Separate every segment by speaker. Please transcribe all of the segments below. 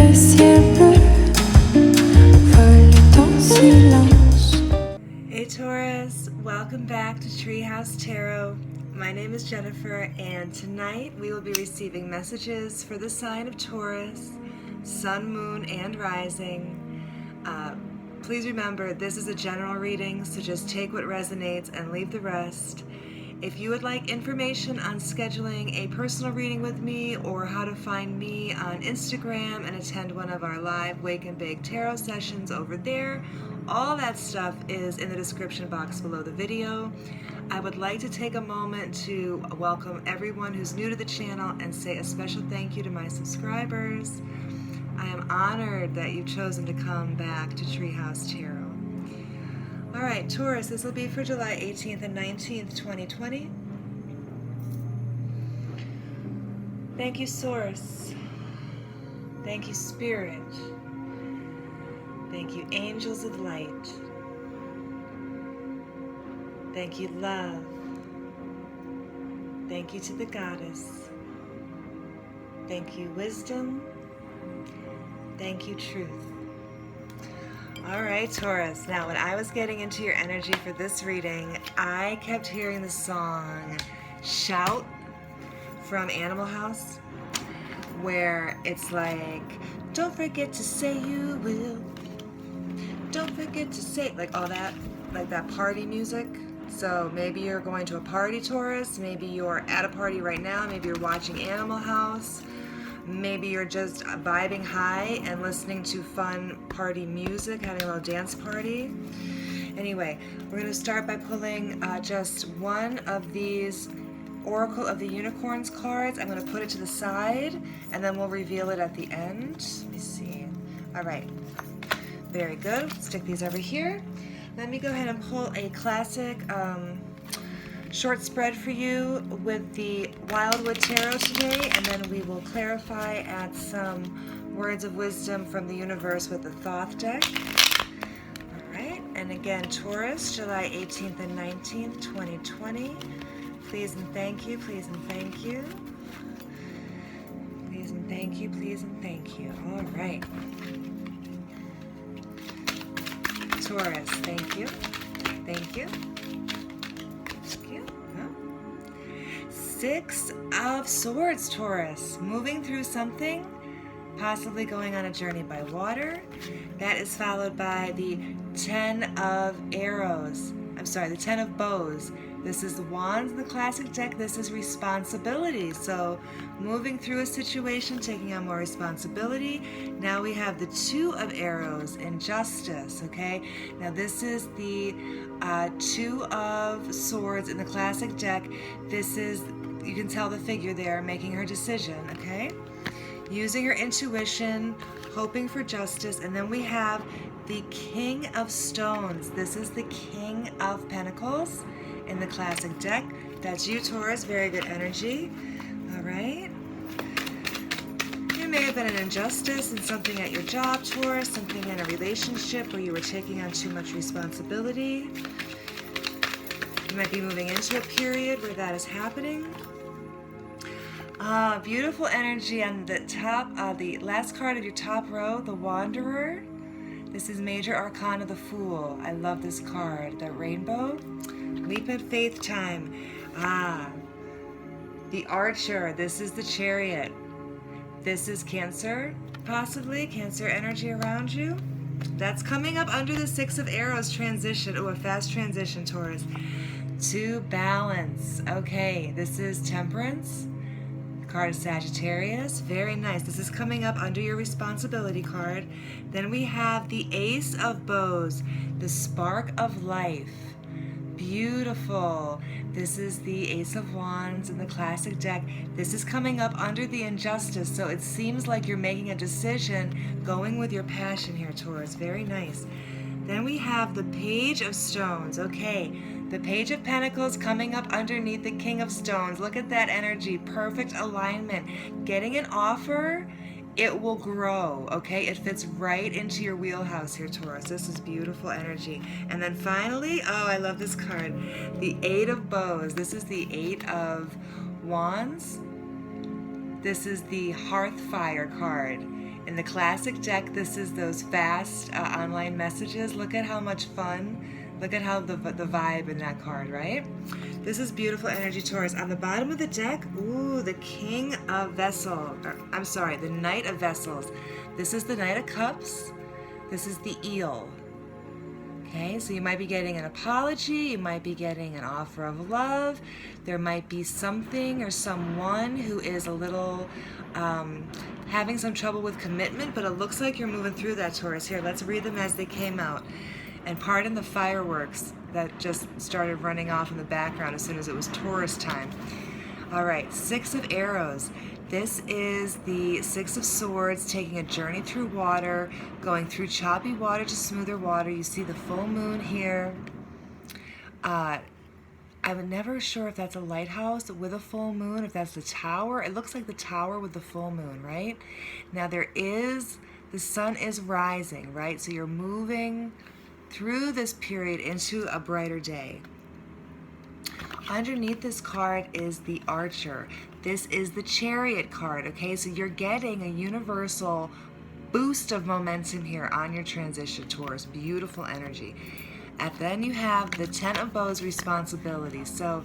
Speaker 1: Hey Taurus, welcome back to TreeHouse Tarot. My name is Jennifer, and tonight we will be receiving messages for the sign of Taurus, Sun, Moon, and Rising. Please remember, this is a general reading, so just take what resonates and leave the rest. If you would like information on scheduling a personal reading with me or how to find me on Instagram and attend one of our live Wake and Bake Tarot sessions over there, all that stuff is in the description box below the video. I would like to take a moment to welcome everyone who's new to the channel and say a special thank you to my subscribers. I am honored that you've chosen to come back to TreeHouse Tarot. All right, Taurus, this will be for July 18th and 19th, 2020. Thank you, Source. Thank you, Spirit. Thank you, Angels of Light. Thank you, Love. Thank you to the Goddess. Thank you, Wisdom. Thank you, Truth. All right, Taurus. Now, when I was getting into your energy for this reading, I kept hearing the song Shout from Animal House, where it's like, don't forget to say you will. Don't forget to say, like all that, like that party music. So maybe you're going to a party, Taurus. Maybe you're at a party right now. Maybe you're watching Animal House. Maybe you're just vibing high and listening to fun party music, having a little dance party. Anyway, we're going to start by pulling just one of these Oracle of the Unicorns cards. I'm going to put it to the side, and then we'll reveal it at the end. Let me see. All right. Very good. Stick these over here. Let me go ahead and pull a classic short spread for you with the Wildwood Tarot today, and then we will clarify, add some words of wisdom from the universe with the Thoth deck. All right, and again, Taurus, July 18th and 19th, 2020. Please and thank you, please and thank you. Please and thank you, please and thank you. All right. Taurus, thank you, thank you. Six of Swords, Taurus. Moving through something, possibly going on a journey by water. That is followed by the 10 of Arrows. I'm sorry, the 10 of Bows. This is the Wands in the classic deck. This is responsibility. So moving through a situation, taking on more responsibility. Now we have the 2 of Arrows, injustice, okay? Now this is the 2 of Swords in the classic deck. This is, you can tell the figure there making her decision, okay? Using her intuition, hoping for justice. And then we have the King of Stones. This is the King of Pentacles in the classic deck. That's you, Taurus. Very good energy. All right. There may have been an injustice in something at your job, Taurus, something in a relationship where you were taking on too much responsibility. You might be moving into a period where that is happening. Beautiful energy on the top, the last card of your top row, the Wanderer. This is Major Arcana, the Fool. I love this card. The Rainbow. Leap of Faith time. The Archer. This is the Chariot. This is Cancer, possibly. Cancer energy around you. That's coming up under the 6 of Arrows transition. Oh, a fast transition, Taurus. To Balance. Okay, this is Temperance. Card of Sagittarius. Very nice. This is coming up under your responsibility card. Then we have the Ace of Bows, the Spark of Life. Beautiful. This is the Ace of Wands in the classic deck. This is coming up under the Injustice, so it seems like you're making a decision, going with your passion here, Taurus. Very nice. Then we have the Page of Stones. Okay, the Page of Pentacles coming up underneath the King of Stones. Look at that energy. Perfect alignment. Getting an offer, it will grow, okay? It fits right into your wheelhouse here, Taurus. This is beautiful energy. And then finally, oh, I love this card, the 8 of Bows. This is the 8 of Wands. This is the Hearthfire card In the classic deck, this is those fast online messages. Look at how much fun. Look at how the vibe in that card, right? This is beautiful energy, Taurus. On the bottom of the deck, ooh, the King of Vessels. I'm sorry, the Knight of Vessels. This is the Knight of Cups. This is the Eel. Okay, so you might be getting an apology, you might be getting an offer of love, there might be something or someone who is a little having some trouble with commitment, but it looks like you're moving through that, Taurus. Here, let's read them as they came out. And pardon the fireworks that just started running off in the background as soon as it was Taurus time. All right, Six of Arrows. This is the Six of Swords, taking a journey through water, going through choppy water to smoother water. You see the full moon here. I'm never sure if that's a lighthouse with a full moon, if that's the tower. It looks like the tower with the full moon, right? Now the sun is rising, right? So you're moving through this period into a brighter day. Underneath this card is the Archer. This is the Chariot card, okay? So you're getting a universal boost of momentum here on your transition, Taurus. Beautiful energy. And then you have the Ten of Bows, responsibility. So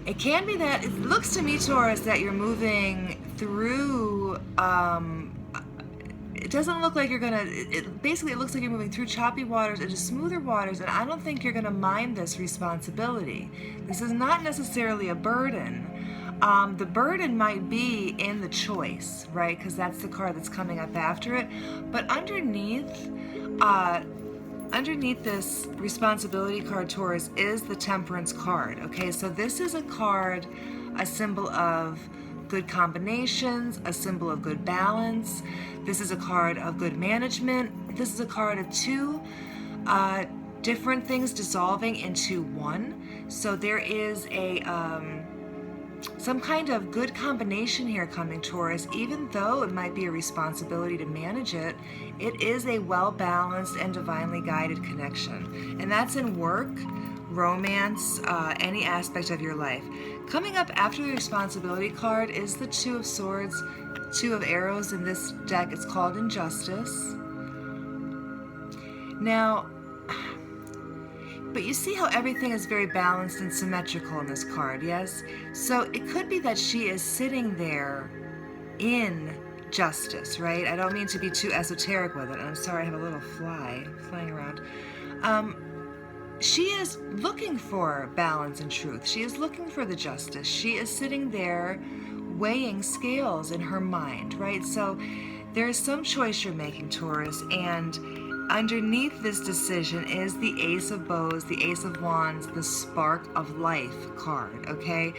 Speaker 1: it can be that, it looks to me, Taurus, that you're moving through, it doesn't look like you're gonna, basically it looks like you're moving through choppy waters into smoother waters, and I don't think you're gonna mind this responsibility. This is not necessarily a burden. The burden might be in the choice, right? Because that's the card that's coming up after it. But underneath this responsibility card, Taurus, is the Temperance card, okay? So this is a card, a symbol of good combinations, a symbol of good balance. This is a card of good management. This is a card of two different things dissolving into one. So there is a some kind of good combination here coming, Taurus. Even though it might be a responsibility to manage it, it is a well-balanced and divinely guided connection. And that's in work, romance, any aspect of your life. Coming up after the responsibility card is the Two of Swords, Two of Arrows. In this deck, it's called Injustice. Now, but you see how everything is very balanced and symmetrical in this card, yes? So it could be that she is sitting there in justice, right? I don't mean to be too esoteric with it. I'm sorry, I have a little fly flying around. She is looking for balance and truth. She is looking for the justice. She is sitting there weighing scales in her mind, right? So there is some choice you're making, Taurus, and underneath this decision is the Ace of Bows, the Ace of Wands, the Spark of Life card, okay?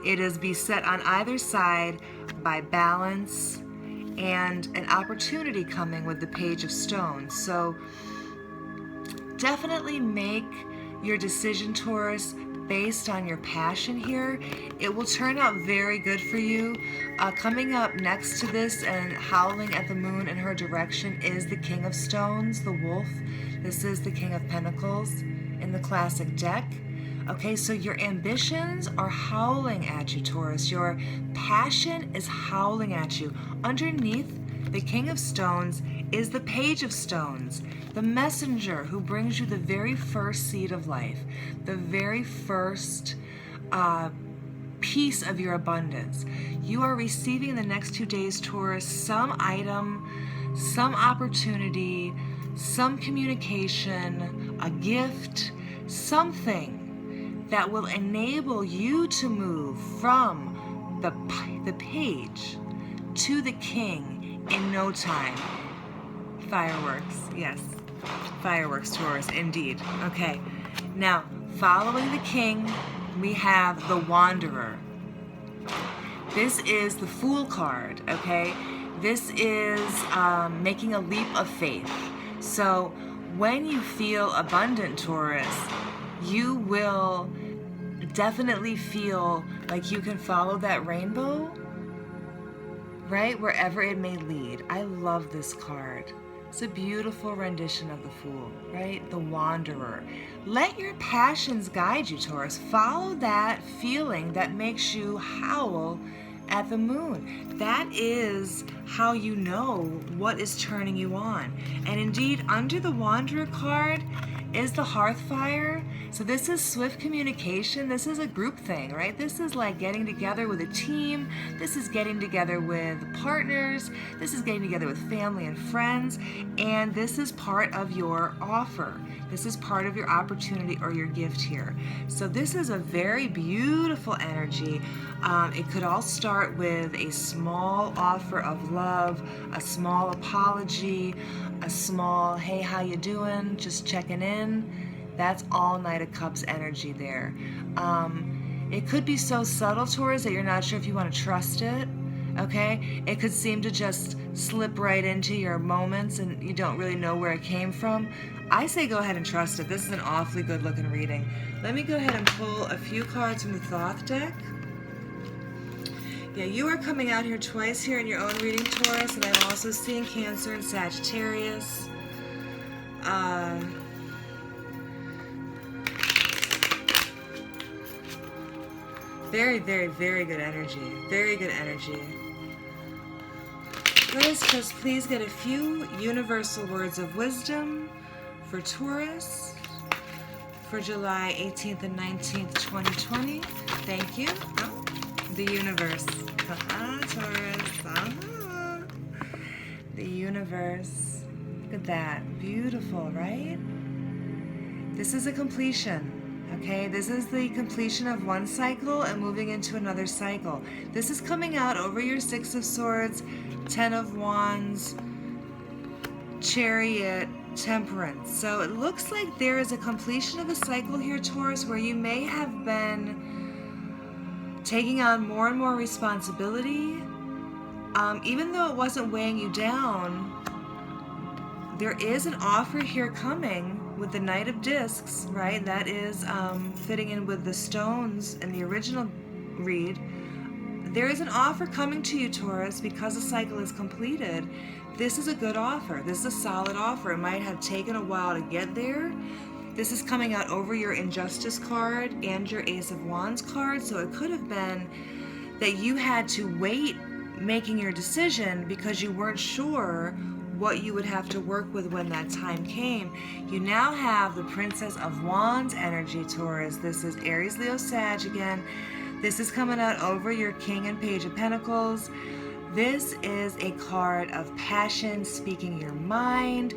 Speaker 1: It is beset on either side by balance and an opportunity coming with the Page of Stones. So definitely make your decision, Taurus, based on your passion here. It will turn out very good for you. Coming up next to this and howling at the moon in her direction is the King of Stones, the Wolf. This is the King of Pentacles in the classic deck. Okay, so your ambitions are howling at you, Taurus. Your passion is howling at you. Underneath the King of Stones is the Page of Stones, the messenger who brings you the very first seed of life, the very first piece of your abundance. You are receiving in the next 2 days, Taurus, some item, some opportunity, some communication, a gift, something that will enable you to move from the page to the king in no time. Fireworks, yes. Fireworks, Taurus, indeed. Okay, now, following the king, we have the Wanderer. This is the Fool card, okay? This is making a leap of faith. So when you feel abundant, Taurus, you will definitely feel like you can follow that rainbow, right? Wherever it may lead. I love this card. It's a beautiful rendition of the Fool, right? The Wanderer. Let your passions guide you, Taurus. Follow that feeling that makes you howl at the moon. That is how you know what is turning you on. And indeed, under the Wanderer card is the hearth fire. So this is swift communication. This is a group thing, right? This is like getting together with a team. This is getting together with partners. This is getting together with family and friends. And this is part of your offer. This is part of your opportunity or your gift here. So this is a very beautiful energy. It could all start with a small offer of love, a small apology, a small, hey, how you doing? Just checking in. That's all Knight of Cups energy there. It could be so subtle, Taurus, that you're not sure if you want to trust it. Okay? It could seem to just slip right into your moments and you don't really know where it came from. I say go ahead and trust it. This is an awfully good looking reading. Let me go ahead and pull a few cards from the Thoth deck. Yeah, you are coming out here twice here in your own reading, Taurus, and I'm also seeing Cancer and Sagittarius. Very, very, very good energy. Very good energy. Let us just please get a few universal words of wisdom for Taurus for July 18th and 19th, 2020. Thank you. Oh, the universe. Taurus. The universe. Look at that. Beautiful, right? This is a completion. Okay, this is the completion of one cycle and moving into another cycle. This is coming out over your Six of Swords, Ten of Wands, Chariot, Temperance. So it looks like there is a completion of a cycle here, Taurus, where you may have been taking on more and more responsibility. Even though it wasn't weighing you down, there is an offer here coming with the Knight of Discs, right? That is fitting in with the stones in the original read. There is an offer coming to you, Taurus, because the cycle is completed. This is a good offer. This is a solid offer. It might have taken a while to get there. This is coming out over your Injustice card and your Ace of Wands card, so it could have been that you had to wait making your decision because you weren't sure what you would have to work with when that time came. You now have the Princess of Wands energy, Taurus. This is Aries, Leo, Sag again. This is coming out over your King and Page of Pentacles. This is a card of passion, speaking your mind,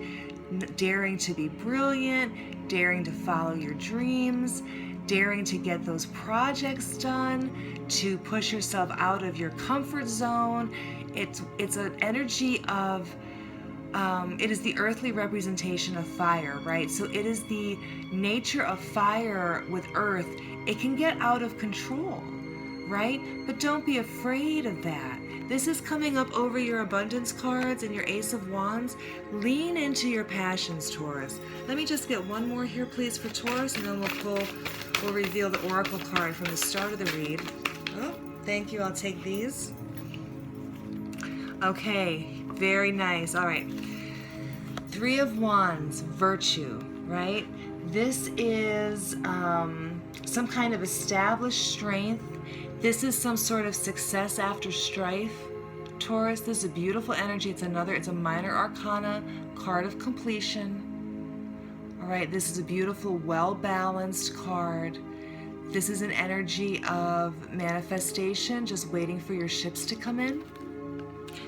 Speaker 1: daring to be brilliant, daring to follow your dreams, daring to get those projects done, to push yourself out of your comfort zone. It's an energy of it is the earthly representation of fire, right? So it is the nature of fire with earth. It can get out of control, right? But don't be afraid of that. This is coming up over your abundance cards and your Ace of Wands. Lean into your passions, Taurus. Let me just get one more here, please, for Taurus, and then we'll reveal the Oracle card from the start of the read. Oh, thank you. I'll take these. Okay, very nice. All right. Three of Wands, virtue, right? This is some kind of established strength. This is some sort of success after strife. Taurus, this is a beautiful energy. It's a minor arcana card of completion. All right, this is a beautiful, well-balanced card. This is an energy of manifestation, just waiting for your ships to come in.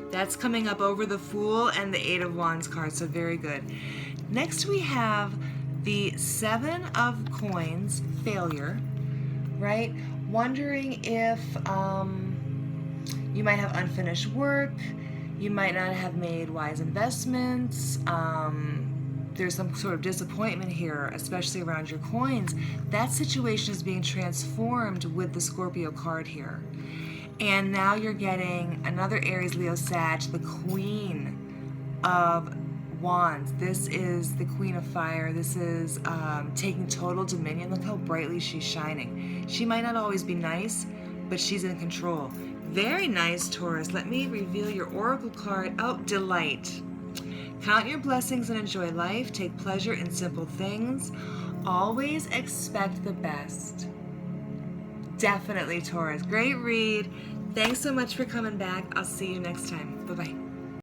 Speaker 1: That's coming up over the Fool and the Eight of Wands card, so very good. Next we have the Seven of Coins, failure, right? Wondering if you might have unfinished work, you might not have made wise investments, there's some sort of disappointment here, especially around your coins. That situation is being transformed with the Scorpio card here. And now you're getting another Aries, Leo, Sag, the Queen of Wands. This is the Queen of Fire. This is taking total dominion. Look how brightly she's shining. She might not always be nice, but she's in control. Very nice, Taurus. Let me reveal your Oracle card. Oh, delight. Count your blessings and enjoy life. Take pleasure in simple things. Always expect the best. Definitely, Taurus. Great read. Thanks so much for coming back. I'll see you next time. Bye-bye.